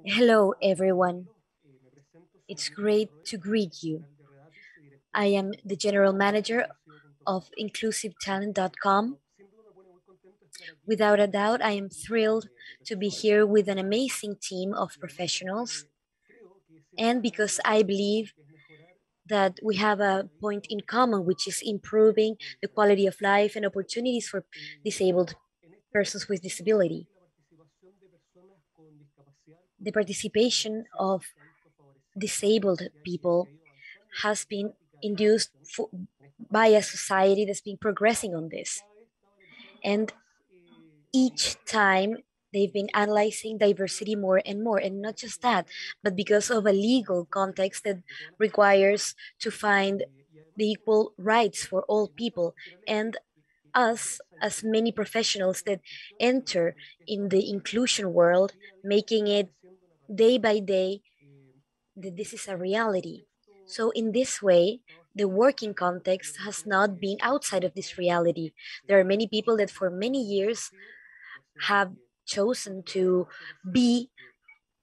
Hello, everyone. It's great to greet you. I am the general manager of inclusivetalent.com. Without a doubt, I am thrilled to be here with an amazing team of professionals. And because I believe that we have a point in common, which is improving the quality of life and opportunities for disabled persons with disability. The participation of disabled people has been induced by a society that's been progressing on this. And each time they've been analyzing diversity more and more. And not just that, but because of a legal context that requires to find the equal rights for all people. And us, as many professionals that enter in the inclusion world, making it day by day that this is a reality. So, in this way, the working context has not been outside of this reality. There are many people that for many years have chosen to be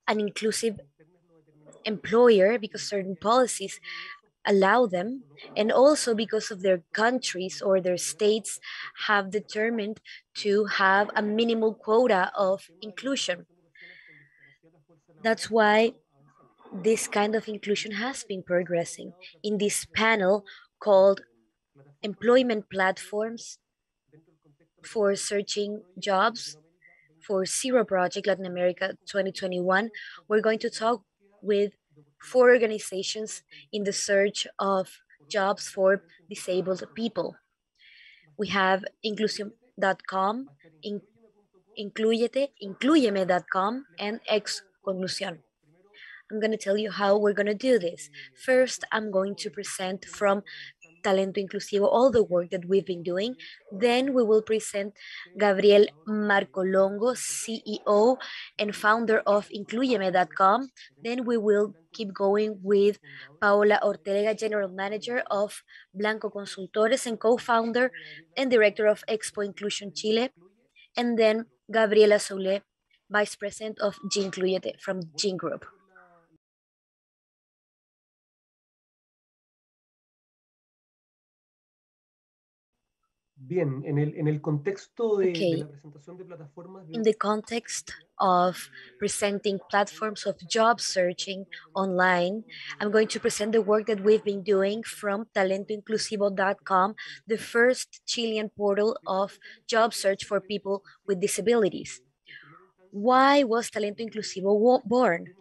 an inclusive employer because certain policies allow them, and also because of their countries or their states have determined to have a minimal quota of inclusion. That's why this kind of inclusion has been progressing. In this panel called Employment Platforms for Searching Jobs for Zero Project Latin America 2021, we're going to talk with 4 organizations in the search of jobs for disabled people. We have Inclusión.com, Incluyeme.com, and Conclusión. I'm going to tell you how we're going to do this. First, I'm going to present from Talento Inclusivo all the work that we've been doing. Then we will present Gabriel Marcolongo, CEO and founder of Incluyeme.com. Then we will keep going with Paola Ortega, general manager of Blanco Consultores and co-founder and director of Expo Inclusion Chile. And then Gabriela Soulé, vice president of Incluyete from Gin Group. Bien, en el contexto de Okay. la presentación de plataformas. In the context of presenting platforms of job searching online, I'm going to present the work that we've been doing from talentoinclusivo.com, the first Chilean portal of job search for people with disabilities. Why was Talento Inclusivo born?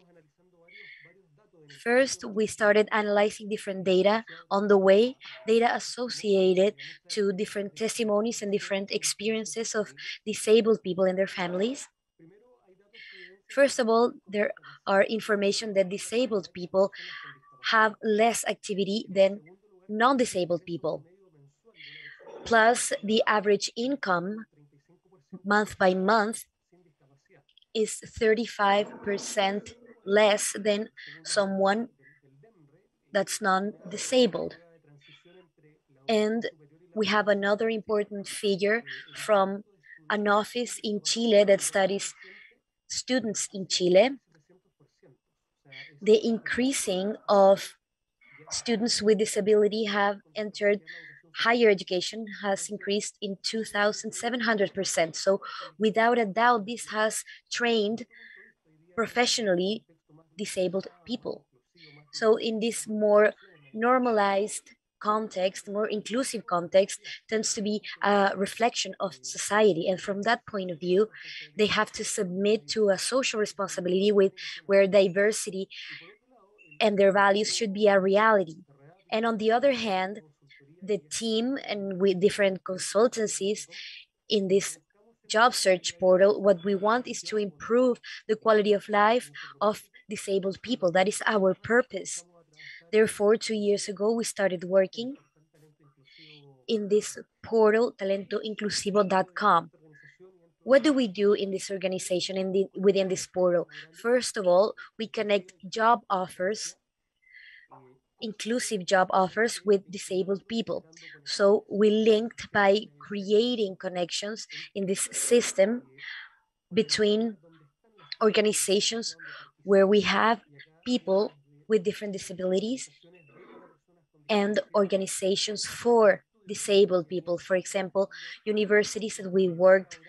First, we started analyzing different data on the way, data associated to different testimonies and different experiences of disabled people and their families. First of all, there are information that disabled people have less activity than non-disabled people. Plus, the average income month by month is 35% less than someone that's non-disabled. And we have another important figure from an office in Chile that studies students in Chile. The increasing of students with disability have entered higher education has increased in 2,700%. So without a doubt, this has trained professionally disabled people. So in this more normalized context, more inclusive context, tends to be a reflection of society. And from that point of view, they have to submit to a social responsibility where diversity and their values should be a reality. And on the other hand, the team and with different consultancies in this job search portal, what we want is to improve the quality of life of disabled people. That is our purpose. Therefore, 2 years ago, we started working in this portal, talentoinclusivo.com. What do we do in this organization within this portal? First of all, we connect job offers, inclusive job offers with disabled people. So we linked by creating connections in this system between organizations where we have people with different disabilities and organizations for disabled people. For example, universities that we worked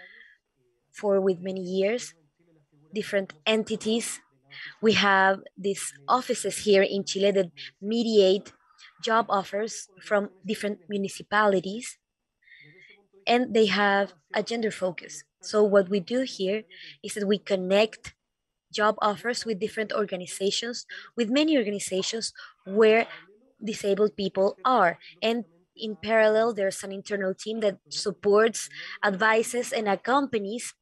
for with many years, different entities. We have these offices here in Chile that mediate job offers from different municipalities, and they have a gender focus. So what we do here is that we connect job offers with different organizations, with many organizations where disabled people are. And in parallel, there's an internal team that supports, advises, and accompanies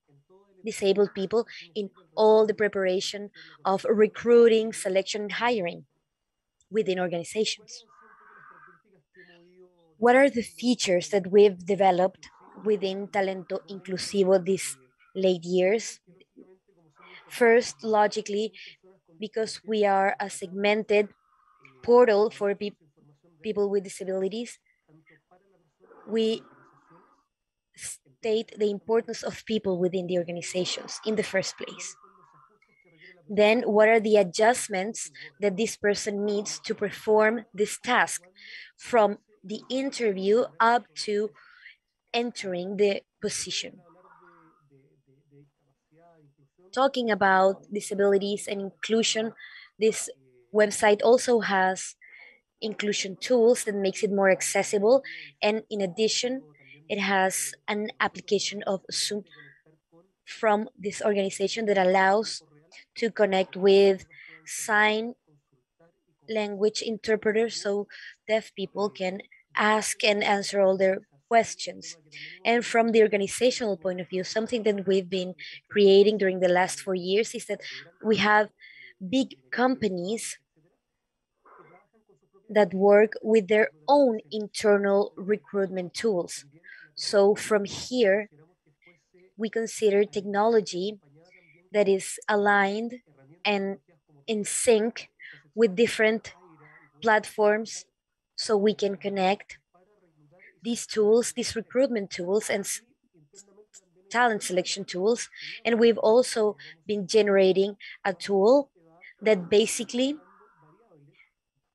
disabled people in all the preparation of recruiting, selection, and hiring within organizations. What are the features that we've developed within Talento Inclusivo these late years? First, logically, because we are a segmented portal for people with disabilities, we state the importance of people within the organizations in the first place. Then, what are the adjustments that this person needs to perform this task from the interview up to entering the position? Talking about disabilities and inclusion, this website also has inclusion tools that makes it more accessible. And in addition, it has an application of Zoom from this organization that allows to connect with sign language interpreters so deaf people can ask and answer all their questions. And from the organizational point of view, something that we've been creating during the last 4 years is that we have big companies that work with their own internal recruitment tools. So from here, we consider technology that is aligned and in sync with different platforms so we can connect these tools, these recruitment tools and talent selection tools. And we've also been generating a tool that basically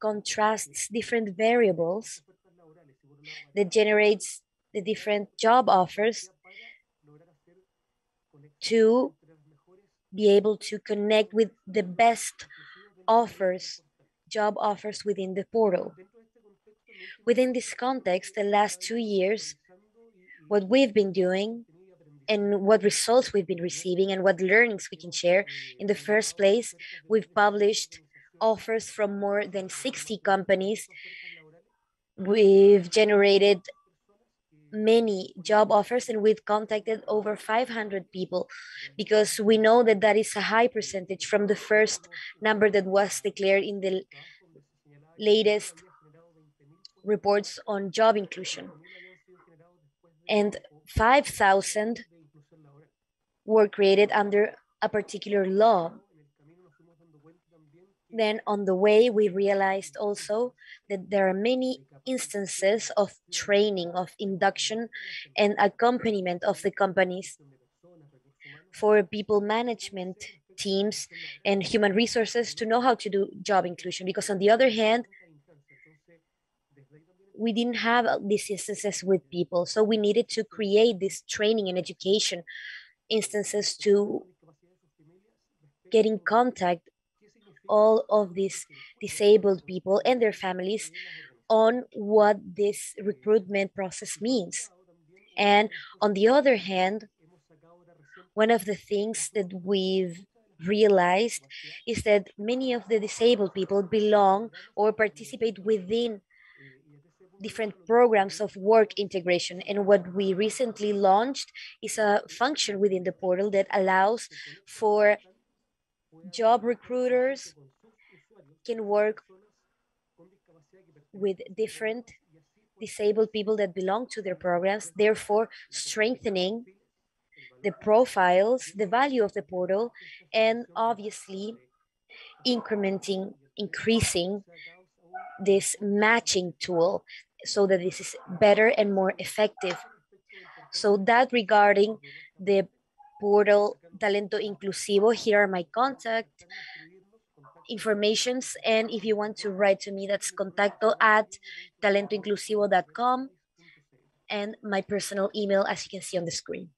contrasts different variables, that generates the different job offers to be able to connect with the best offers, job offers within the portal. Within this context, the last 2 years, what we've been doing and what results we've been receiving and what learnings we can share. In the first place, we've published offers from more than 60 companies. We've generated many job offers and we've contacted over 500 people because we know that that is a high percentage from the first number that was declared in the latest reports on job inclusion. And 5,000 were created under a particular law. Then on the way, we realized also that there are many instances of training, of induction and accompaniment of the companies for people management teams and human resources to know how to do job inclusion. Because on the other hand, we didn't have these instances with people. So we needed to create this training and education instances to get in contact all of these disabled people and their families on what this recruitment process means. And on the other hand, one of the things that we've realized is that many of the disabled people belong or participate within different programs of work integration. And what we recently launched is a function within the portal that allows for job recruiters can work with different disabled people that belong to their programs, therefore strengthening the profiles, the value of the portal, and obviously increasing this matching tool so that this is better and more effective. So that regarding the portal Talento Inclusivo. Here are my contact informations, and if you want to write to me, that's contacto at talentoinclusivo.com, and my personal email, as you can see on the screen.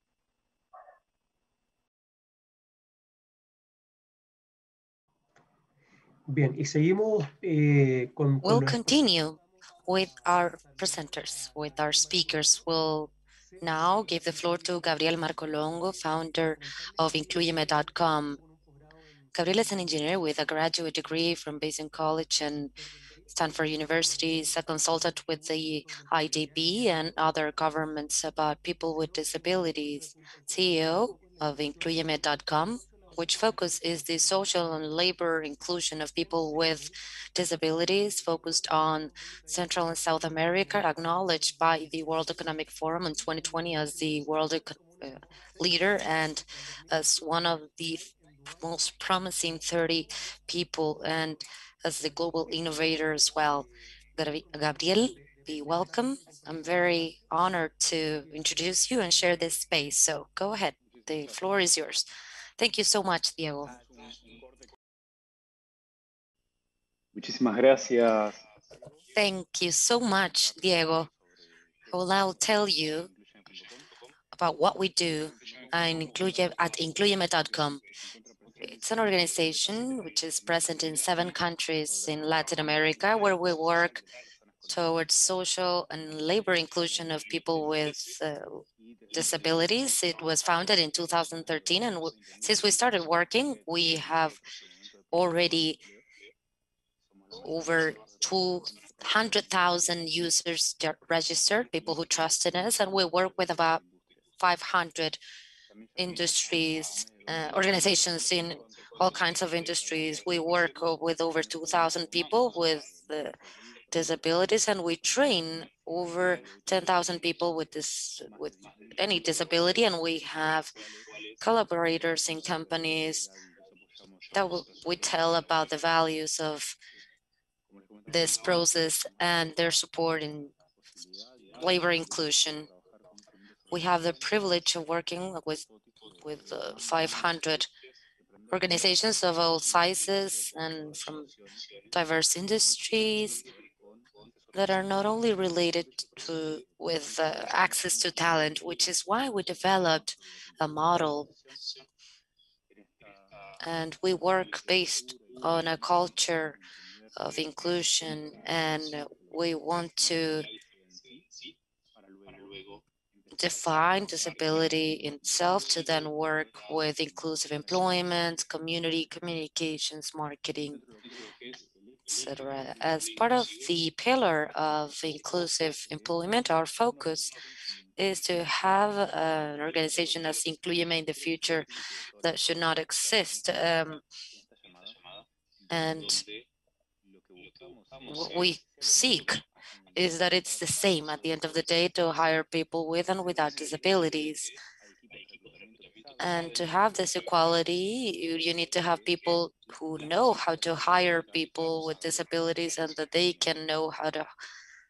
Bien, y seguimos We'll continue with our presenters, with our speakers. We'll now give the floor to Gabriel Marcolongo, founder of Incluyeme.com. Gabriel is an engineer with a graduate degree from Basin College and Stanford University. Is a consultant with the IDB and other governments about people with disabilities. CEO of Incluyeme.com, which focus is the social and labor inclusion of people with disabilities, focused on Central and South America, acknowledged by the World Economic Forum in 2020 as the world leader and as one of the most promising 30 people, and as the global innovator as well. Gabriel, be welcome. I'm very honored to introduce you and share this space. So go ahead, the floor is yours. Thank you so much, Diego. Muchísimas gracias. Thank you so much, Diego. Well, I'll tell you about what we do at Incluyeme.com. It's an organization which is present in 7 countries in Latin America, where we work towards social and labor inclusion of people with disabilities. It was founded in 2013, and since we started working, we have already over 200,000 users registered, people who trust in us, and we work with about 500 industries, organizations in all kinds of industries. We work with over 2,000 people with disabilities, and we train over 10,000 people with any disability, and we have collaborators in companies that we tell about the values of this process and their support in labor inclusion. We have the privilege of working with 500 organizations of all sizes and from diverse industries that are not only related with access to talent, which is why we developed a model, and we work based on a culture of inclusion, and we want to define disability itself to then work with inclusive employment, community communications, marketing, etc. As part of the pillar of inclusive employment, our focus is to have an organization as Incluyeme in the future that should not exist. And what we seek is that it's the same at the end of the day to hire people with and without disabilities. And to have this equality, you need to have people who know how to hire people with disabilities and that they can know how to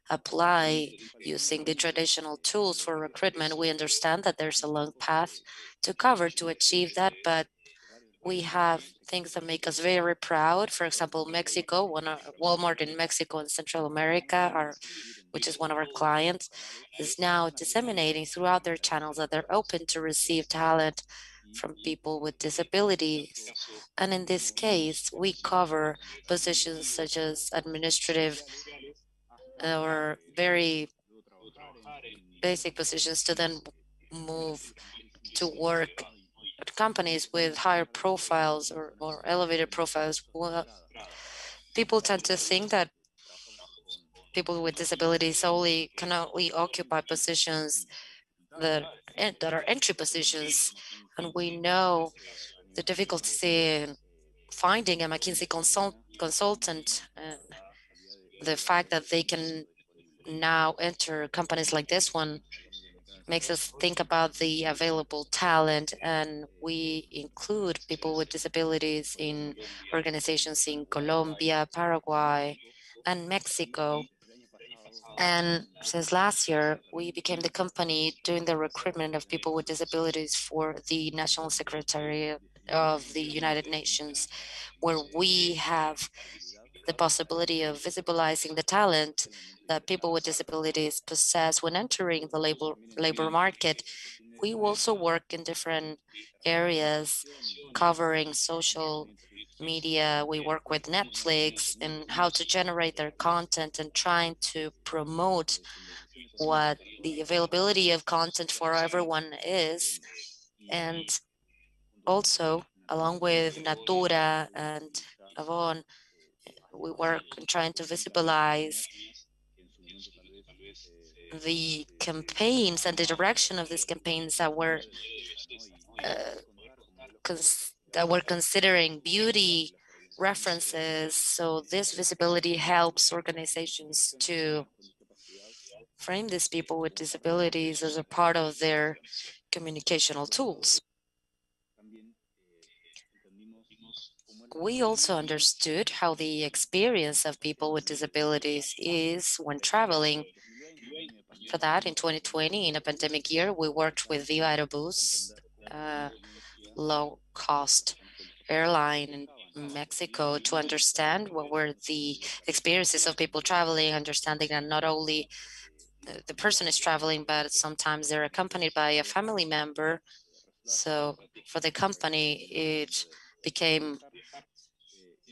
apply using the traditional tools for recruitment. We understand that there's a long path to cover to achieve that, but we have things that make us very proud. For example, Mexico, Walmart in Mexico and Central America, which is one of our clients, is now disseminating throughout their channels that they're open to receive talent from people with disabilities. And in this case, we cover positions such as administrative or very basic positions to then move to work at companies with higher profiles or elevated profiles. Well, people tend to think that people with disabilities can only occupy positions that are entry positions, and we know the difficulty in finding a McKinsey consultant, and the fact that they can now enter companies like this one makes us think about the available talent, and we include people with disabilities in organizations in Colombia, Paraguay, and Mexico. And since last year, we became the company doing the recruitment of people with disabilities for the National Secretariat of the United Nations, where we have the possibility of visibilizing the talent that people with disabilities possess when entering the labor market. We also work in different areas covering social media. We work with Netflix and how to generate their content and trying to promote what the availability of content for everyone is. And also, along with Natura and Avon, we work on trying to visibilize the campaigns and the direction of these campaigns that were considering beauty references. So this visibility helps organizations to frame these people with disabilities as a part of their communicational tools. We also understood how the experience of people with disabilities is when traveling. For that, in 2020, in a pandemic year, we worked with Viva Aerobus, low-cost airline in Mexico, to understand what were the experiences of people traveling, understanding that not only the person is traveling, but sometimes they're accompanied by a family member. So for the company, it became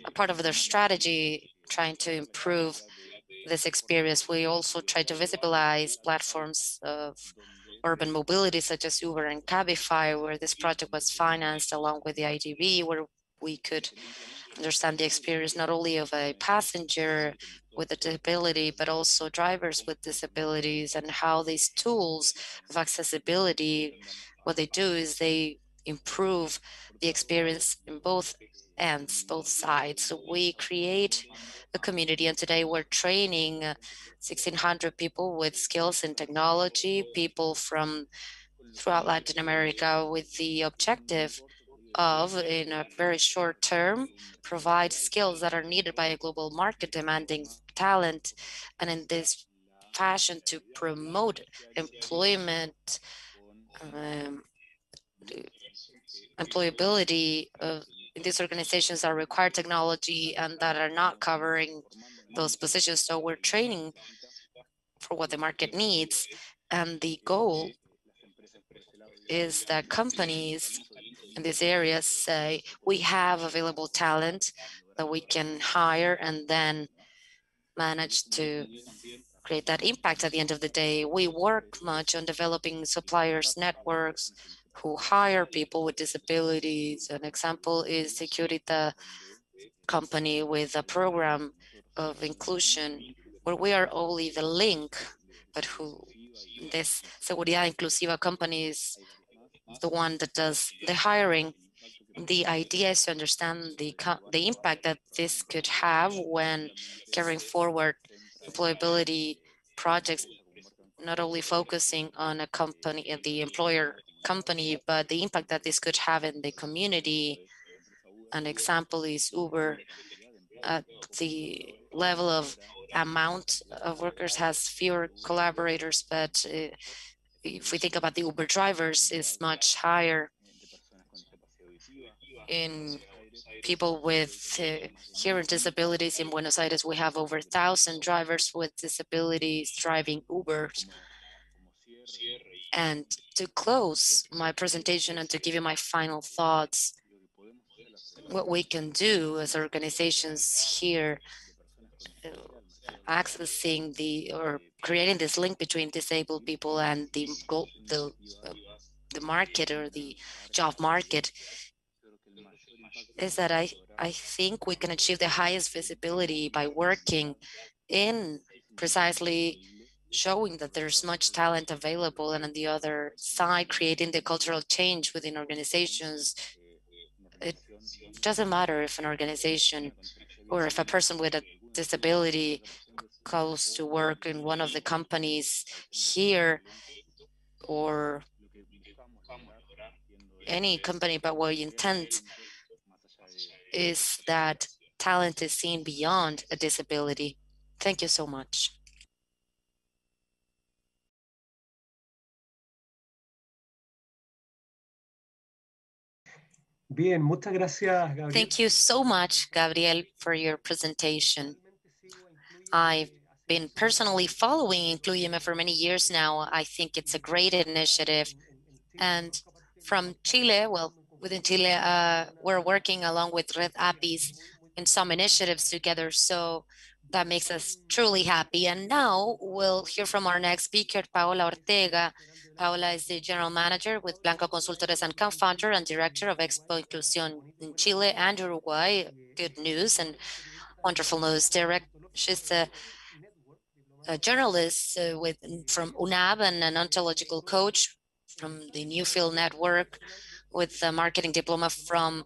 a part of their strategy trying to improve this experience. We also try to visibilize platforms of urban mobility such as Uber and Cabify, where this project was financed along with the IDB, where we could understand the experience not only of a passenger with a disability, but also drivers with disabilities, and how these tools of accessibility, what they do is they improve the experience in both ends, both sides. So we create a community, and today we're training 1,600 people with skills in technology, people from throughout Latin America, with the objective of, in a very short term, provide skills that are needed by a global market demanding talent, and in this fashion to promote employment, um, employability of these organizations that require technology and that are not covering those positions. So we're training for what the market needs, and the goal is that companies in these areas say, we have available talent that we can hire and then manage to create that impact at the end of the day. We work much on developing suppliers networks who hire people with disabilities. An example is Securita company with a program of inclusion where we are only the link, but who this Seguridad Inclusiva company is the one that does the hiring. The idea is to understand the impact that this could have when carrying forward employability projects, not only focusing on a company, the employer company, but the impact that this could have in the community. An example is Uber. At the level of amount of workers has fewer collaborators, but if we think about the Uber drivers, is much higher in people with hearing disabilities. In Buenos Aires, we have over 1,000 drivers with disabilities driving Ubers. And to close my presentation and to give you my final thoughts, what we can do as organizations here, accessing or creating this link between disabled people and the market or the job market, is that I think we can achieve the highest visibility by working in precisely showing that there's much talent available, and on the other side, creating the cultural change within organizations. It doesn't matter if an organization or if a person with a disability goes to work in one of the companies here or any company, but what we intend is that talent is seen beyond a disability. Thank you so much. Bien, muchas gracias, Gabriel. Thank you so much, Gabriel, for your presentation. I've been personally following Inclusión for many years now. I think it's a great initiative. And from Chile, well, within Chile, we're working along with Red Apis in some initiatives together. So that makes us truly happy. And now we'll hear from our next speaker, Paola Ortega. Paola is the general manager with Blanco Consultores and co-founder and director of Expo Inclusión in Chile and Uruguay. Good news and wonderful news. She's a journalist from UNAB and an ontological coach from the Newfield Network with a marketing diploma from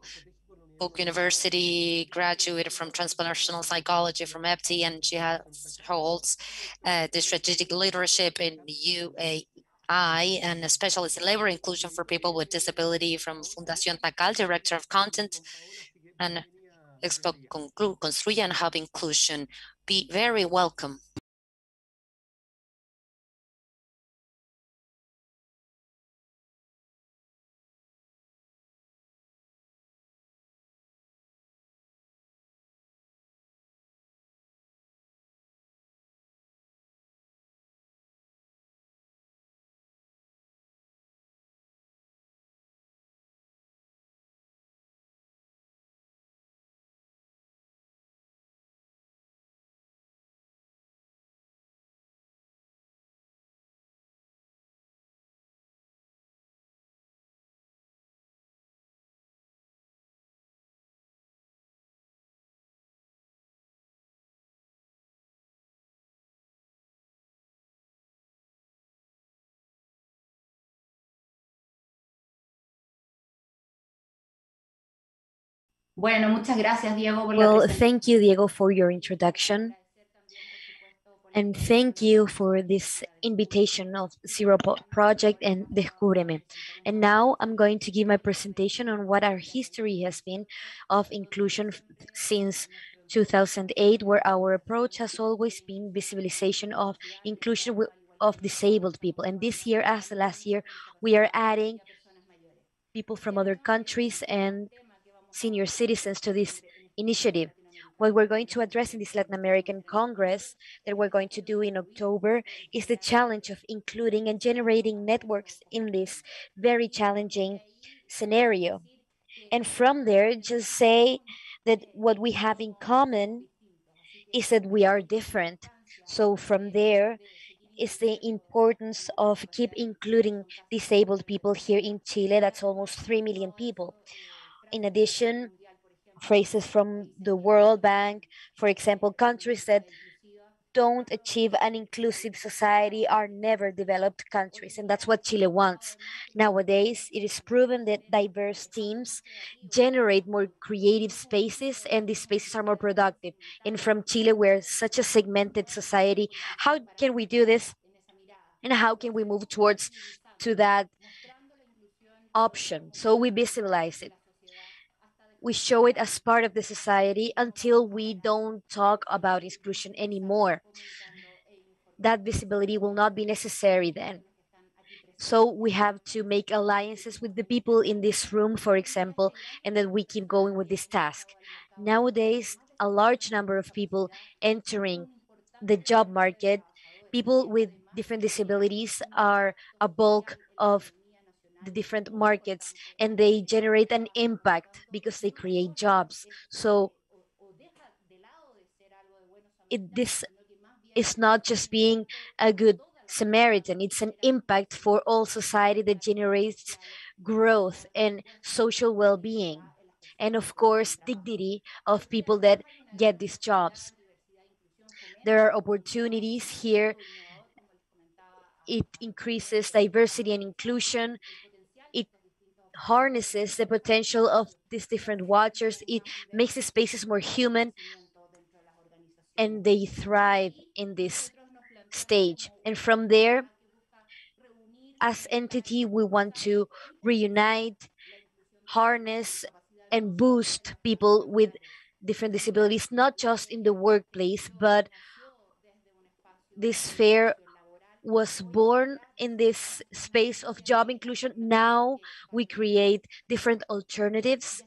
Book University, graduated from transpersonal psychology from EPT, and she holds the strategic leadership in UAI and a specialist in labor inclusion for people with disability from Fundación Tacal, director of content, and Expo Construye and Hub Inclusion. Be very welcome. Bueno, muchas gracias, Diego, por la Well, presentación. thank you, Diego, for your introduction. And thank you for this invitation of Zero Project and Descúbreme. And now I'm going to give my presentation on what our history has been of inclusion since 2008, where our approach has always been visibilization of inclusion of disabled people. And this year, as the last year, we are adding people from other countries and senior citizens to this initiative. What we're going to address in this Latin American Congress that we're going to do in October is the challenge of including and generating networks in this very challenging scenario. And from there, just say that what we have in common is that we are different. So from there is the importance of keep including disabled people here in Chile. That's almost 3 million people. In addition, phrases from the World Bank, for example, countries that don't achieve an inclusive society are never developed countries, and that's what Chile wants. Nowadays, it is proven that diverse teams generate more creative spaces, and these spaces are more productive. And from Chile, we're such a segmented society. How can we do this? And how can we move towards to that option? So we visualize it. We show it as part of the society until we don't talk about exclusion anymore. That visibility will not be necessary then. So we have to make alliances with the people in this room, for example, and then we keep going with this task. Nowadays, a large number of people entering the job market, people with different disabilities are a bulk of the different markets, and they generate an impact because they create jobs. So this is not just being a good Samaritan, it's an impact for all society that generates growth and social well-being. And of course, dignity of people that get these jobs. There are opportunities here. It increases diversity and inclusion. It harnesses the potential of these different watchers. It makes the spaces more human, and they thrive in this stage. And from there, as entity, we want to reunite, harness, and boost people with different disabilities, not just in the workplace, but this fair was born in this space of job inclusion. Now we create different alternatives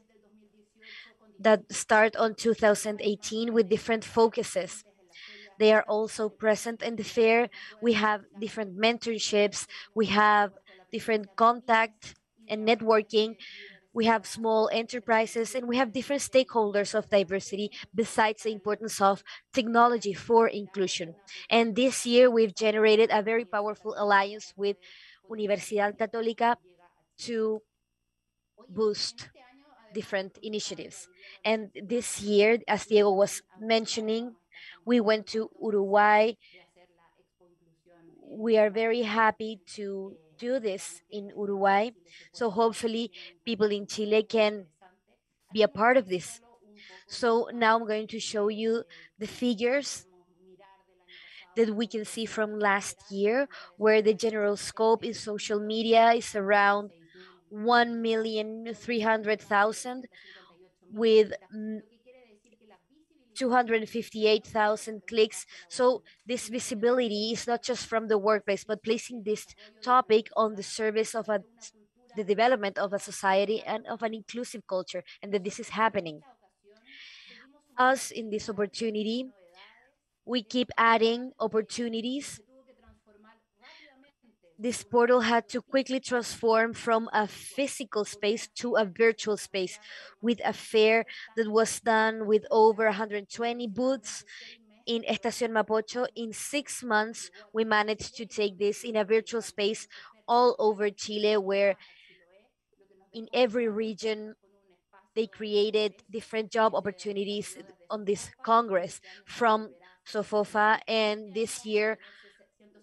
that start on 2018 with different focuses. They are also present in the fair. We have different mentorships, we have different contact and networking, we have small enterprises, and we have different stakeholders of diversity besides the importance of technology for inclusion. And this year we've generated a very powerful alliance with Universidad Católica to boost different initiatives. And this year, as Diego was mentioning, we went to Uruguay. We are very happy to do this in Uruguay. So hopefully people in Chile can be a part of this. So now I'm going to show you the figures that we can see from last year, where the general scope in social media is around 1,300,000 with 258,000 clicks. So this visibility is not just from the workplace, but placing this topic on the service of the development of a society and of an inclusive culture, and that this is happening. Us in this opportunity, we keep adding opportunities. This portal had to quickly transform from a physical space to a virtual space with a fair that was done with over 120 booths in Estación Mapocho. In 6 months, we managed to take this in a virtual space all over Chile, where in every region they created different job opportunities on this Congress from SOFOFA. And this year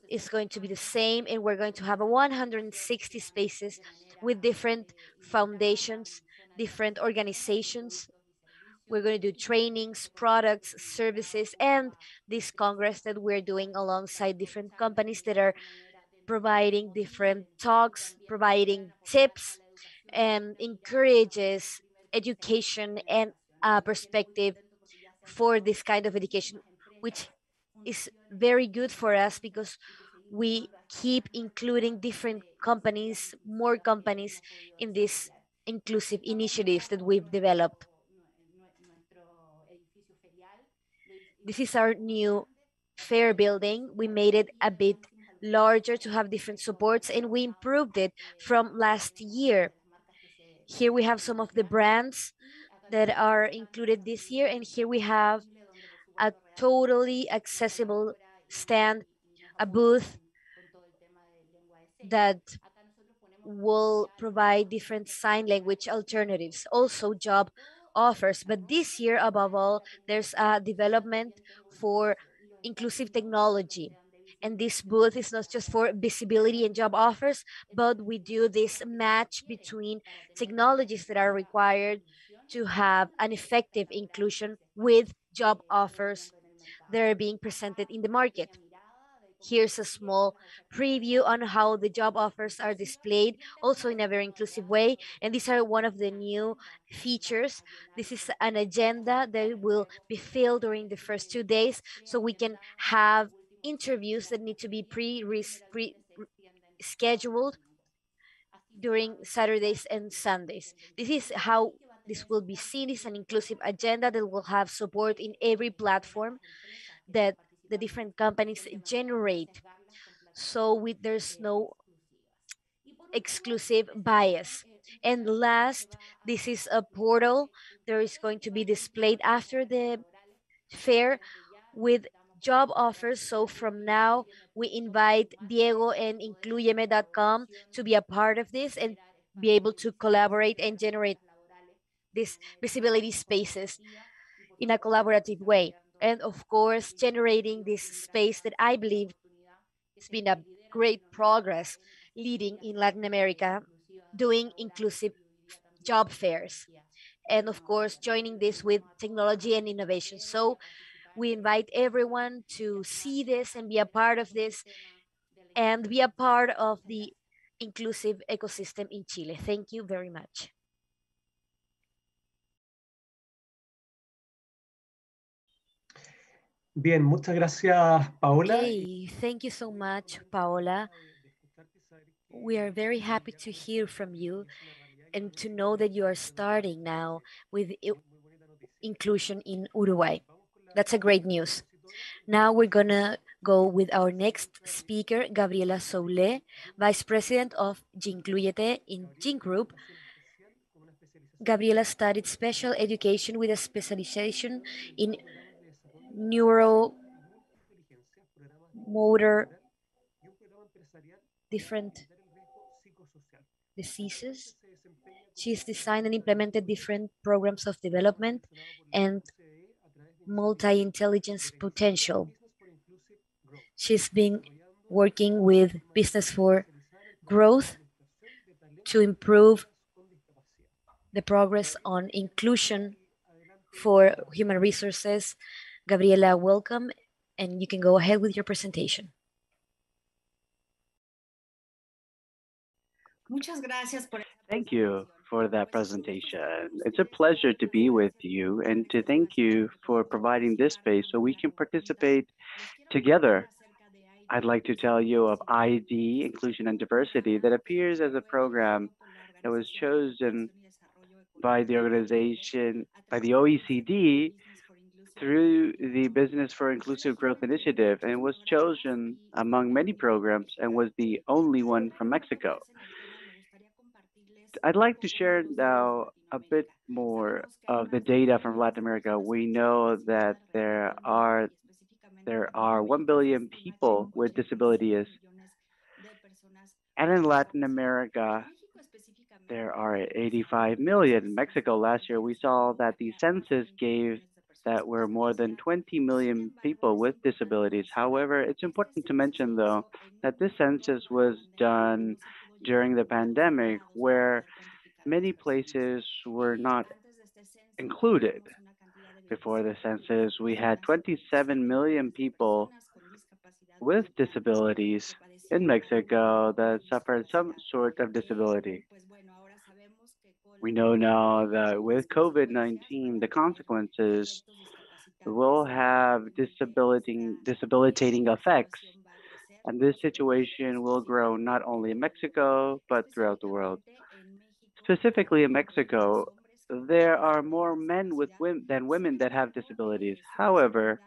is going to be the same, and we're going to have a 160 spaces with different foundations, different organizations. We're going to do trainings, products, services, and this Congress that we're doing alongside different companies that are providing different talks, providing tips, and encourages education and a perspective for this kind of education, which is very good for us because we keep including different companies, more companies in these inclusive initiatives that we've developed. This is our new fair building. We made it a bit larger to have different supports, and we improved it from last year. Here we have some of the brands that are included this year, and here we have a totally accessible stand, a booth that will provide different sign language alternatives, also job offers. But this year, above all, there's a development for inclusive technology. And this booth is not just for visibility and job offers, but we do this match between technologies that are required to have an effective inclusion with job offers that are being presented in the market. Here's a small preview on how the job offers are displayed, also in a very inclusive way. And these are one of the new features. This is an agenda that will be filled during the first 2 days, so we can have interviews that need to be scheduled during Saturdays and Sundays. This is how this will be seen. It's an inclusive agenda that will have support in every platform that the different companies generate. So there's no exclusive bias. And last, this is a portal. There is going to be displayed after the fair with job offers. So from now, we invite Diego and incluyeme.com to be a part of this and be able to collaborate and generate these visibility spaces in a collaborative way. And of course, generating this space that I believe has been a great progress leading in Latin America, doing inclusive job fairs. And of course, joining this with technology and innovation. So we invite everyone to see this and be a part of this and be a part of the inclusive ecosystem in Chile. Thank you very much. Bien, muchas gracias, Paola. Okay, thank you so much, Paola. We are very happy to hear from you and to know that you are starting now with inclusion in Uruguay. That's a great news. Now we're gonna go with our next speaker, Gabriela Soulé, Vice President of Incluyete in Gin Group. Gabriela studied special education with a specialization in neuromotor different diseases. She's designed and implemented different programs of development and multi-intelligence potential. She's been working with Business for Growth to improve the progress on inclusion for human resources. Gabriela, welcome, and you can go ahead with your presentation. Thank you for that presentation. It's a pleasure to be with you and to thank you for providing this space so we can participate together. I'd like to tell you of ID, Inclusion and Diversity, that appears as a program that was chosen by the organization, by the OECD, through the Business for Inclusive Growth Initiative, and was chosen among many programs and was the only one from Mexico. I'd like to share now a bit more of the data from Latin America. We know that there are 1 billion people with disabilities, and in Latin America, there are 85 million. In Mexico last year, we saw that the census gave that were more than 20 million people with disabilities. However, it's important to mention, though, that this census was done during the pandemic, where many places were not included. Before the census, we had 27 million people with disabilities in Mexico that suffered some sort of disability. We know now that with COVID-19, the consequences will have debilitating effects, and this situation will grow not only in Mexico, but throughout the world. Specifically in Mexico, there are more men than women that have disabilities. However,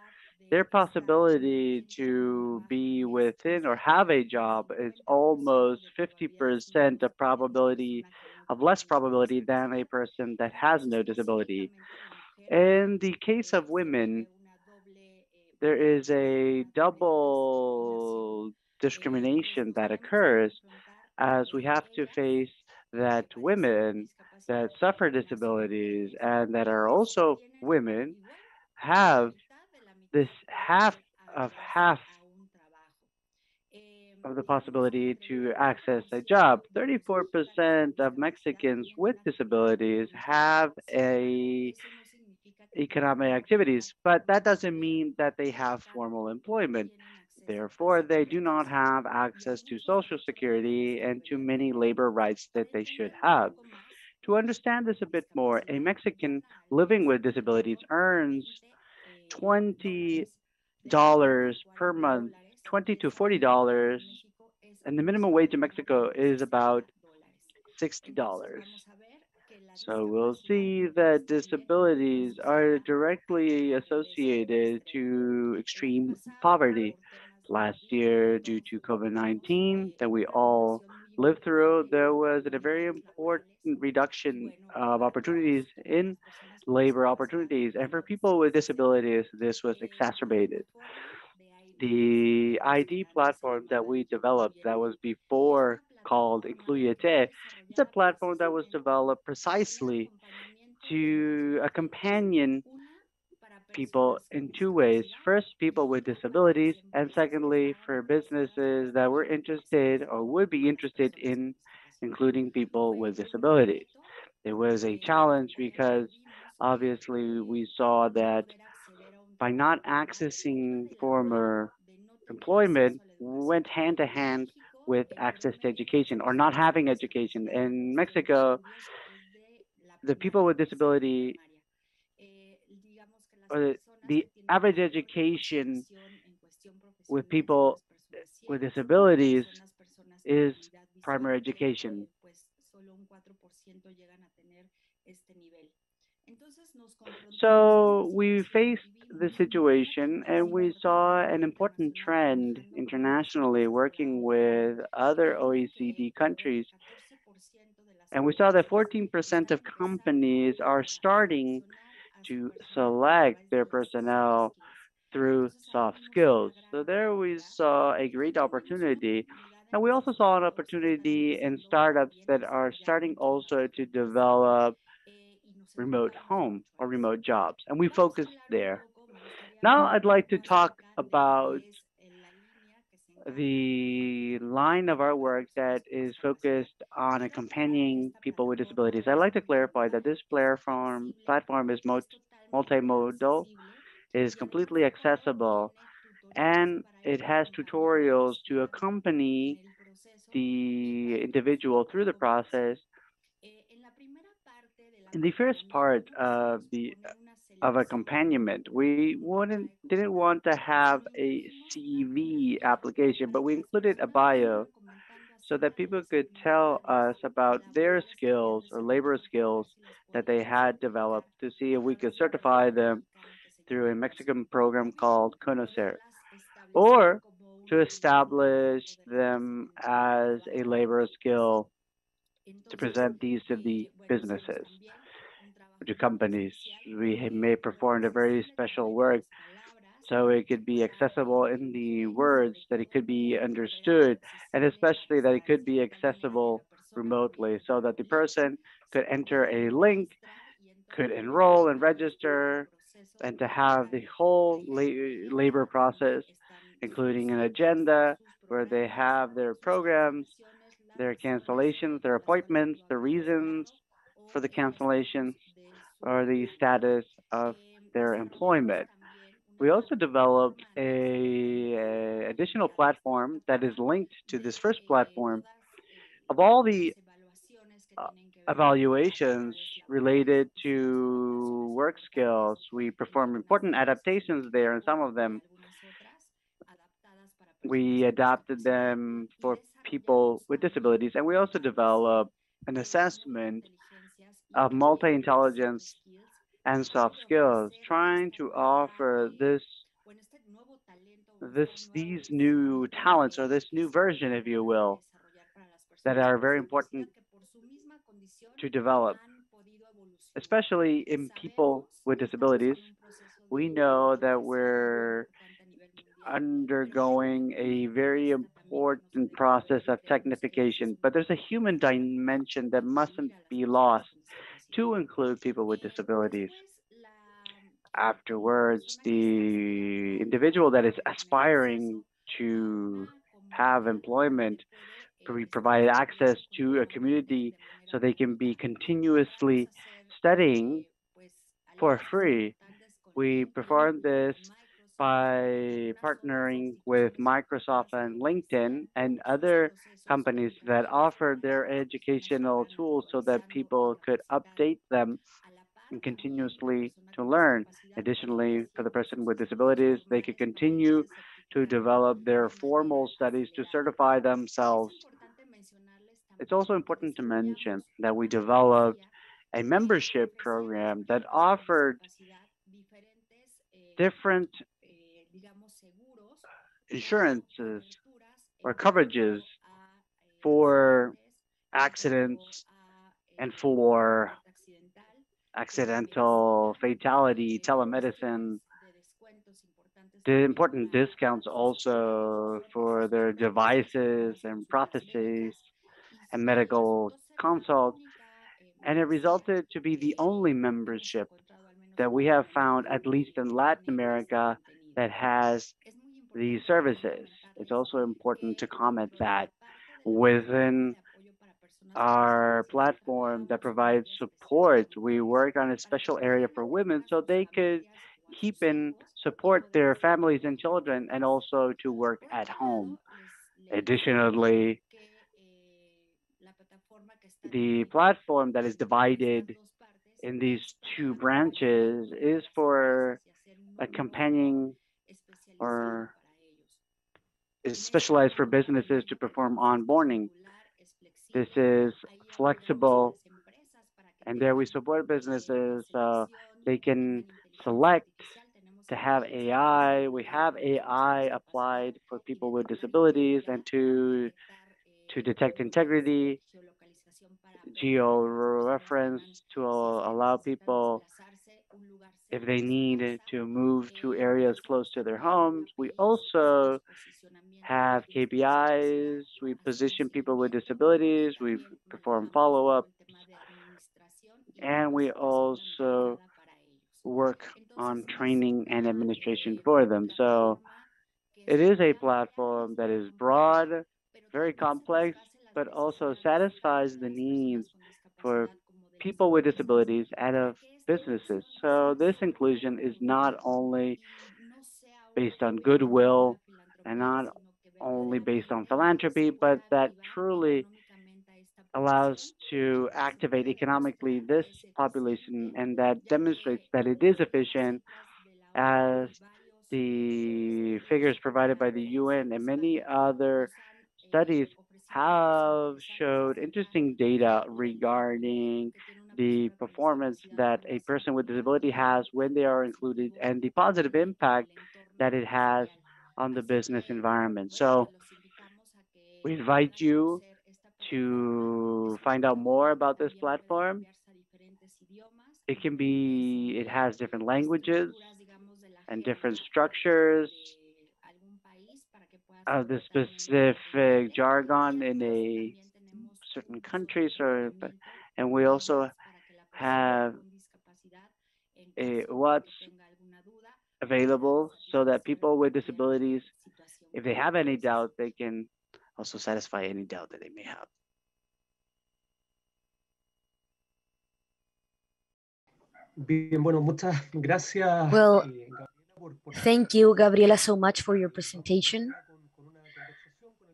their possibility to be within or have a job is almost 50% of less probability than a person that has no disability. In the case of women, there is a double discrimination that occurs, as we have to face that women that suffer disabilities and that are also women have this half of the possibility to access a job. 34% of Mexicans with disabilities have economic activities, but that doesn't mean that they have formal employment. Therefore, they do not have access to Social Security and to many labor rights that they should have. To understand this a bit more, a Mexican living with disabilities earns $20 per month, $20 to $40, and the minimum wage in Mexico is about $60. So we'll see that disabilities are directly associated to extreme poverty. Last year, due to COVID-19 that we all lived through, there was a very important reduction of opportunities in labor opportunities. And for people with disabilities, this was exacerbated. The ID platform that we developed that was before called Incluyete, it's a platform that was developed precisely to accompany people in two ways. First, people with disabilities, and secondly, for businesses that were interested or would be interested in including people with disabilities. It was a challenge because obviously we saw that by not accessing former employment went hand to hand with access to education or not having education. In Mexico, the people with disability, or the average education with people with disabilities is primary education. So we faced the situation and we saw an important trend internationally working with other OECD countries. And we saw that 14% of companies are starting to select their personnel through soft skills. So there we saw a great opportunity. And we also saw an opportunity in startups that are starting also to develop remote home or remote jobs. And we focused there. Now I'd like to talk about the line of our work that is focused on accompanying people with disabilities. I'd like to clarify that this platform is multimodal, is completely accessible, and it has tutorials to accompany the individual through the process. In the first part of the of accompaniment, we didn't want to have a CV application, but we included a bio so that people could tell us about their skills or labor skills that they had developed to see if we could certify them through a Mexican program called Conocer, or to establish them as a labor skill to present these to the businesses, to companies. We may perform a very special work so it could be accessible in the words, that it could be understood, and especially that it could be accessible remotely so that the person could enter a link, could enroll and register, and to have the whole labor process, including an agenda where they have their programs, their cancellations, their appointments, the reasons for the cancellations, or the status of their employment. We also developed a additional platform that is linked to this first platform of all the uh, evaluations related to work skills. We perform important adaptations there, and some of them we adapted them for people with disabilities. And we also developed an assessment of multi-intelligence and soft skills, trying to offer these new talents, or this new version, if you will, that are very important to develop, especially in people with disabilities. We know that we're undergoing a very important process of technification, but there's a human dimension that mustn't be lost to include people with disabilities. Afterwards, the individual that is aspiring to have employment, we provide access to a community so they can be continuously studying for free. We perform this by partnering with Microsoft and LinkedIn and other companies that offer their educational tools so that people could update them and continuously to learn. Additionally, for the person with disabilities, they could continue to develop their formal studies to certify themselves. It's also important to mention that we developed a membership program that offered different insurances or coverages for accidents and for accidental fatality, telemedicine, the important discounts also for their devices and prostheses and medical consults. And it resulted to be the only membership that we have found, at least in Latin America, that has these services. It's also important to comment that within our platform that provides support, we work on a special area for women so they could keep and support their families and children, and also to work at home. Additionally, the platform that is divided in these two branches is for a companion or is specialized for businesses to perform onboarding. This is flexible, and there we support businesses. They can select to have AI. We have AI applied for people with disabilities and to detect integrity, geo-reference to allow people if they need to move to areas close to their homes. We also have KPIs. We position people with disabilities. We perform follow-ups, and we also work on training and administration for them. So it is a platform that is broad, very complex, but also satisfies the needs for people with disabilities and of businesses. So this inclusion is not only based on goodwill and not only based on philanthropy, but that truly allows to activate economically this population, and that demonstrates that it is efficient, as the figures provided by the UN and many other studies have showed interesting data regarding the performance that a person with disability has when they are included and the positive impact that it has on the business environment. So we invite you to find out more about this platform. It has different languages and different structures of the specific jargon in a certain country. And we also have what's available so that people with disabilities, if they have any doubt, they can also satisfy any doubt that they may have. Bien, bueno, muchas gracias. Well, thank you, Gabriela, so much for your presentation.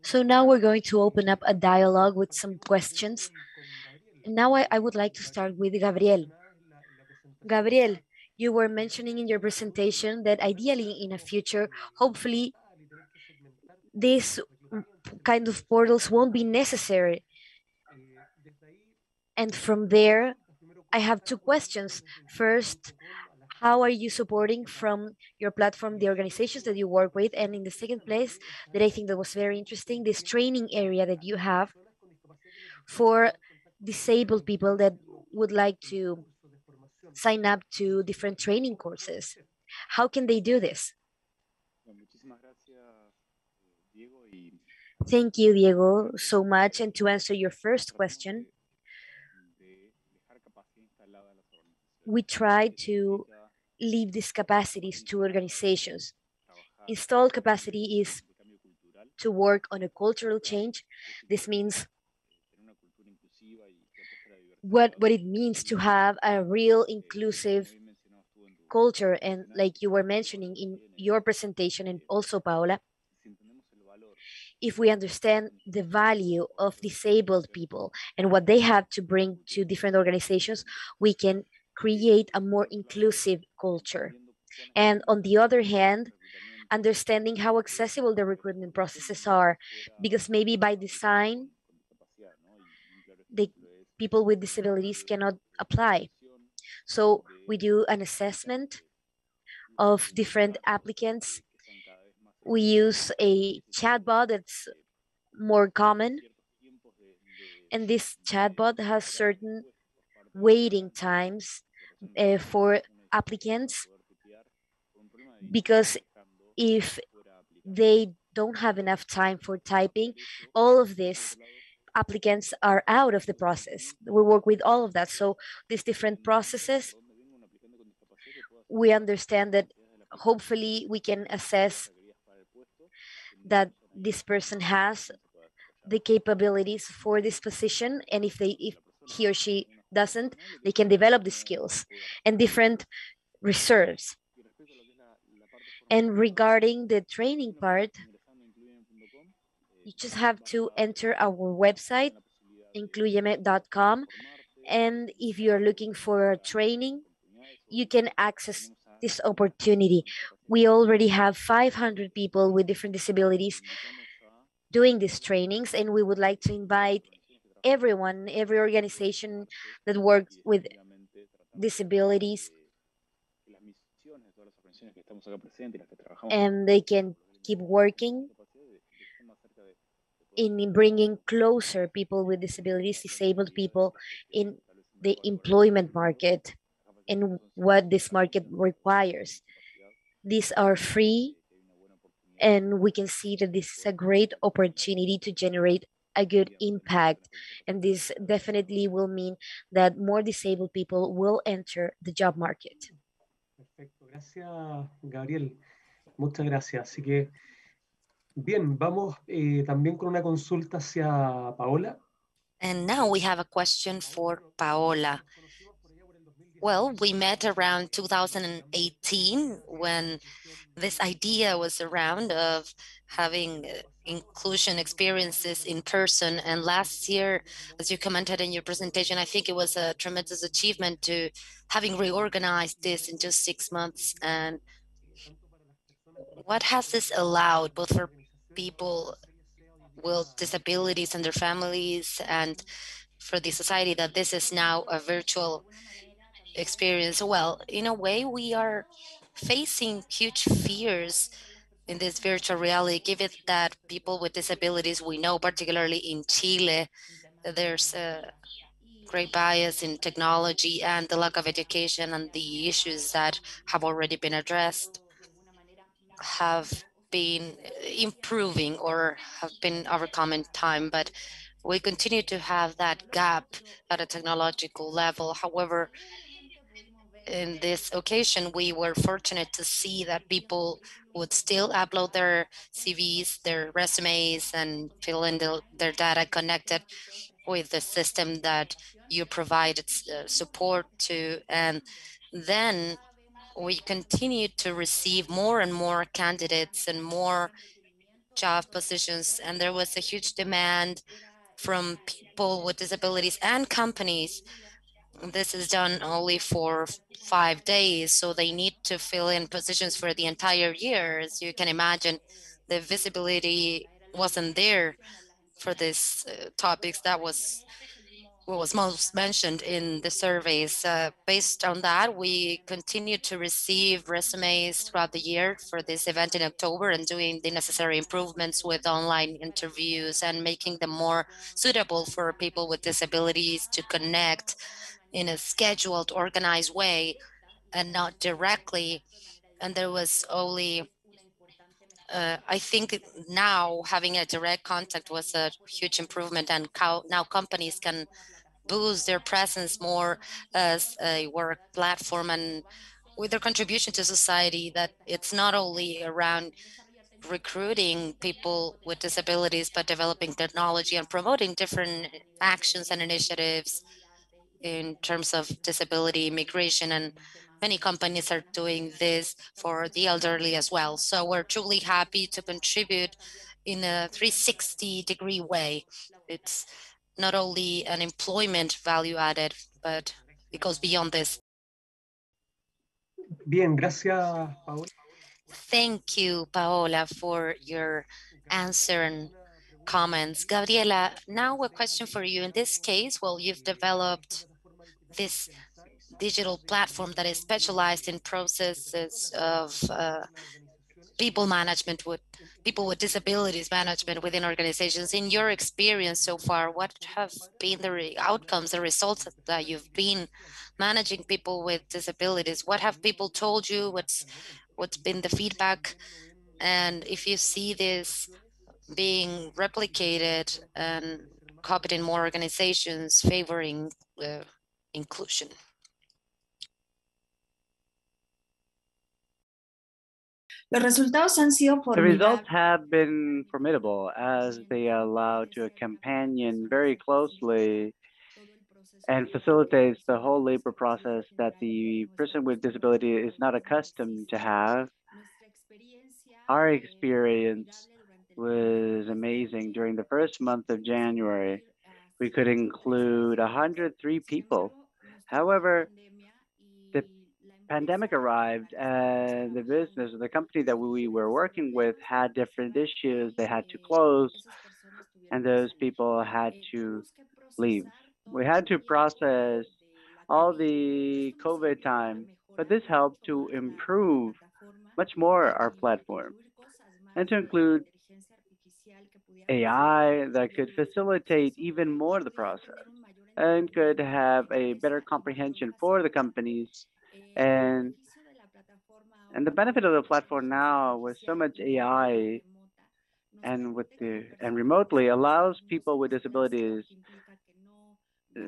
So now we're going to open up a dialogue with some questions. Now I would like to start with Gabriel. Gabriel, you were mentioning in your presentation that ideally in a future, hopefully, these kind of portals won't be necessary. And from there, I have two questions. First, how are you supporting from your platform the organizations that you work with? And in the second place, that I think that was very interesting, this training area that you have for disabled people that would like to sign up to different training courses. How can they do this? Thank you, Diego, so much. And to answer your first question, we try to leave these capacities to organizations. Installed capacity is to work on a cultural change. This means what it means to have a real inclusive culture. And like you were mentioning in your presentation, and also Paola, if we understand the value of disabled people and what they have to bring to different organizations, we can create a more inclusive culture. And on the other hand, understanding how accessible the recruitment processes are, because maybe by design, the people with disabilities cannot apply. So we do an assessment of different applicants. We use a chatbot that's more common, and this chatbot has certain waiting times for applicants, because if they don't have enough time for typing, all of these applicants are out of the process. We work with all of that. So these different processes, we understand that hopefully we can assess that this person has the capabilities for this position, and if he or she doesn't, they can develop the skills and different reserves. And regarding the training part, you just have to enter our website, incluyeme.com, and if you're looking for a training, you can access this opportunity. We already have 500 people with different disabilities doing these trainings, and we would like to invite everyone, every organization that works with disabilities, and they can keep working in bringing closer people with disabilities, disabled people in the employment market and what this market requires. These are free, and we can see that this is a great opportunity to generate a good impact. And this definitely will mean that more disabled people will enter the job market. Perfecto, gracias, Gabriel. Muchas gracias. Así que, bien, vamos también con una consulta hacia Paola. And now we have a question for Paola. Well, we met around 2018 when this idea was around of having inclusion experiences in person. And last year, as you commented in your presentation, I think it was a tremendous achievement to having reorganized this in just 6 months. And what has this allowed both for people with disabilities and their families and for the society that this is now a virtual experience? Well, in a way, we are facing huge fears in this virtual reality, given that people with disabilities, we know, particularly in Chile, there's a great bias in technology and the lack of education, and the issues that have already been addressed have been improving or have been overcome in time, but we continue to have that gap at a technological level. However, in this occasion, we were fortunate to see that people would still upload their CVs, their resumes, and fill in their data connected with the system that you provided support to. And then we continue to receive more and more candidates and more job positions. And there was a huge demand from people with disabilities and companies. This is done only for 5 days, so they need to fill in positions for the entire year. As you can imagine, the visibility wasn't there for these topics. That was what was most mentioned in the surveys. Based on that, we continue to receive resumes throughout the year for this event in October and doing the necessary improvements with online interviews and making them more suitable for people with disabilities to connect in a scheduled, organized way and not directly. And there was only, I think now having a direct contact was a huge improvement, and now companies can boost their presence more as a work platform and with their contribution to society, that it's not only around recruiting people with disabilities, but developing technology and promoting different actions and initiatives in terms of disability immigration. And many companies are doing this for the elderly as well. So we're truly happy to contribute in a 360-degree way. It's not only an employment value added, but it goes beyond this. Bien, gracias, Paola. Thank you, Paola, for your answer and comments. Gabriela, now a question for you. In this case, well, you've developed this digital platform that is specialized in processes of people management with people with disabilities management within organizations. In your experience so far, what have been the outcomes, the results that you've been managing people with disabilities? What have people told you? What's been the feedback? And if you see this being replicated and copied in more organizations favoring inclusion. The results have been formidable as they allow to a companion very closely and facilitates the whole labor process that the person with disability is not accustomed to have. Our experience was amazing. During the first month of January, we could include 103 people. However, the pandemic arrived and the business, the company that we were working with had different issues. They had to close and those people had to leave. We had to process all the COVID time, but this helped to improve much more our platform and to include AI that could facilitate even more the process and could have a better comprehension for the companies. And and the benefit of the platform now with so much AI and with the and remotely allows people with disabilities uh,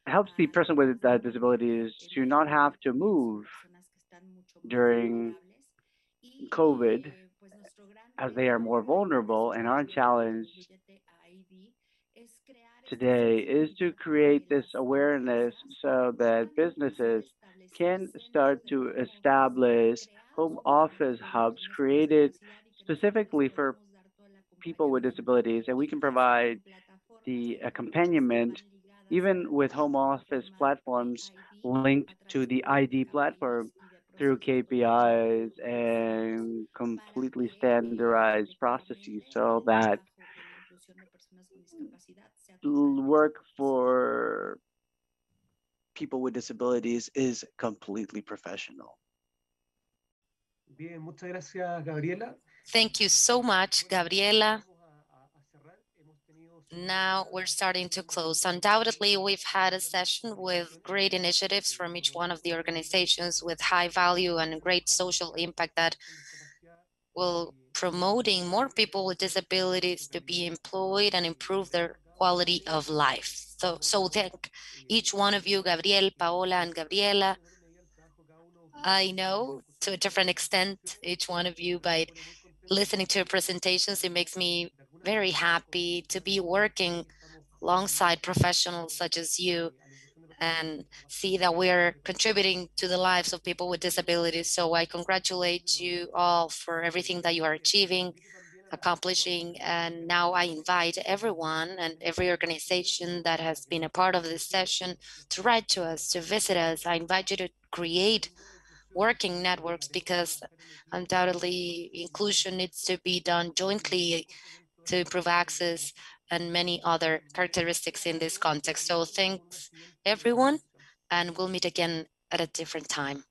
helps the person with disabilities to not have to move during COVID as they are more vulnerable. And our challenge today is to create this awareness so that businesses can start to establish home office hubs created specifically for people with disabilities, and we can provide the accompaniment even with home office platforms linked to the ID platform through KPIs and completely standardized processes so that work for people with disabilities is completely professional. Bien, muchas gracias, Gabriela. Thank you so much, Gabriela. Now we're starting to close. Undoubtedly, we've had a session with great initiatives from each one of the organizations with high value and great social impact that will promoting more people with disabilities to be employed and improve their quality of life. So thank each one of you, Gabriel, Paola, and Gabriela. I know to a different extent, each one of you, by listening to your presentations, it makes me very happy to be working alongside professionals such as you and see that we're contributing to the lives of people with disabilities. So I congratulate you all for everything that you are achieving, accomplishing. And now I invite everyone and every organization that has been a part of this session to write to us, to visit us. I invite you to create working networks because undoubtedly inclusion needs to be done jointly to improve access and many other characteristics in this context. So thanks everyone, and we'll meet again at a different time.